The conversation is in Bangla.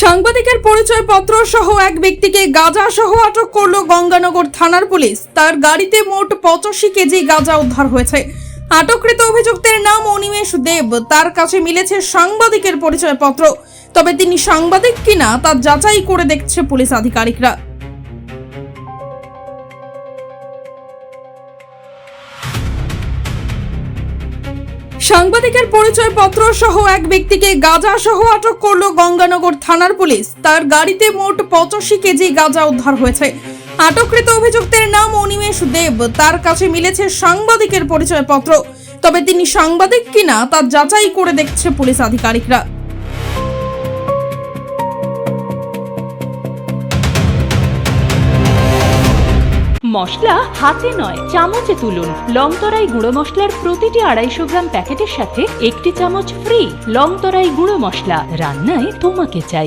সাংবাদিকের পরিচয়পত্র সহ এক ব্যক্তিকে গাঁজা সহ আটক করল গঙ্গানগর থানার পুলিশ। তার গাড়িতে মোট 85 কেজি গাঁজা উদ্ধার হয়েছে। আটককৃত অভিযুক্তের নাম অনিমেষ দেব। তার কাছে মিলেছে সাংবাদিকের পরিচয়পত্র, তবে তিনি সাংবাদিক কিনা তা যাচাই করে দেখছে পুলিশ আধিকারিকরা। সাংবাদিকের পরিচয়পত্র সহ এক ব্যক্তিকে গাঁজা সহ আটক করল গঙ্গানগর থানার পুলিশ। তার গাড়িতে মোট 85 কেজি গাঁজা উদ্ধার হয়েছে। আটককৃত অভিযুক্তের নাম অনিমেষ দেব। তার কাছে মিলেছে সাংবাদিকের পরিচয়পত্র, তবে তিনি সাংবাদিক কিনা তা যাচাই করে দেখছে পুলিশ আধিকারিকরা। মশলা হাতে নয় চামচে তুলুন। লংতরাই গুঁড়ো মশলার প্রতিটি 250 গ্রাম প্যাকেটের সাথে 1টি চামচ ফ্রি। লংতরাই গুঁড়ো মশলা, রান্নায় তোমাকে চাই।